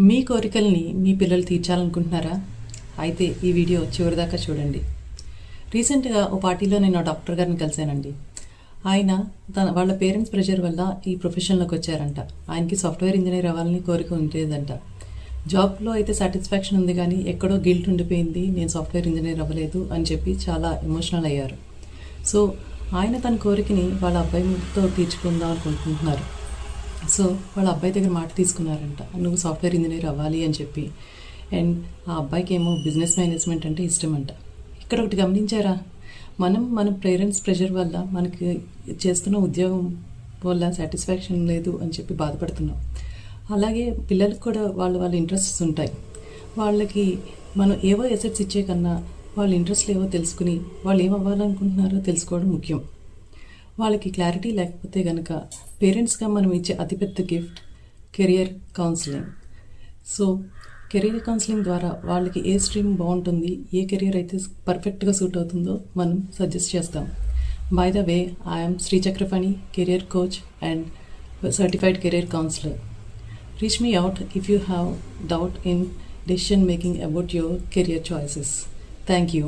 మీ కోరికల్ని మీ పిల్లలు తీర్చాలనుకుంటున్నారా? అయితే ఈ వీడియో చివరిదాకా చూడండి. రీసెంట్గా ఓ పార్టీలో నేను డాక్టర్ గారిని కలిశానండి. ఆయన వాళ్ళ పేరెంట్స్ ప్రెషర్ వల్ల ఈ ప్రొఫెషన్లోకి వచ్చారంట. ఆయనకి సాఫ్ట్వేర్ ఇంజనీర్ అవ్వాలని కోరిక ఉండేదంట. జాబ్లో అయితే సాటిస్ఫాక్షన్ ఉంది, కానీ ఎక్కడో గిల్ట్ ఉండిపోయింది, నేను సాఫ్ట్వేర్ ఇంజనీర్ అవ్వలేదు అని చెప్పి చాలా ఎమోషనల్ అయ్యారు. సో ఆయన తన కోరికని వాళ్ళ అబ్బాయితో తీర్చుకుందాం అనుకుంటున్నారు. సో వాళ్ళ అబ్బాయి దగ్గర మాట తీసుకున్నారంట, నువ్వు సాఫ్ట్వేర్ ఇంజనీర్ అవ్వాలి అని చెప్పి. అండ్ ఆ అబ్బాయికి ఏమో బిజినెస్ మేనేజ్మెంట్ అంటే ఇష్టం అంట. ఇక్కడ ఒకటి గమనించారా, మన పేరెంట్స్ ప్రెషర్ వల్ల మనకి చేస్తున్న ఉద్యోగం వల్ల సాటిస్ఫాక్షన్ లేదు అని చెప్పి బాధపడుతున్నాం. అలాగే పిల్లలకు కూడా వాళ్ళ ఇంట్రెస్ట్స్ ఉంటాయి. వాళ్ళకి మనం ఏవో ఎసెట్స్ ఇచ్చే కన్నా వాళ్ళ ఇంట్రెస్ట్లు ఏవో తెలుసుకుని వాళ్ళు ఏం అవ్వాలనుకుంటున్నారో తెలుసుకోవడం ముఖ్యం. వాళ్ళకి క్లారిటీ లేకపోతే కనుక పేరెంట్స్గా మనం ఇచ్చే అతిపెద్ద gift career counselling. So career counselling ద్వారా వాళ్ళకి ఏ స్ట్రీమ్ బాగుంటుంది, ఏ కెరియర్ అయితే పర్ఫెక్ట్గా సూట్ అవుతుందో మనం సజెస్ట్ చేస్తాం. By the way, I'm Shri Chakrapani, career coach and certified career counsellor. Reach me out if you have doubt in decision making about your career choices. Thank you.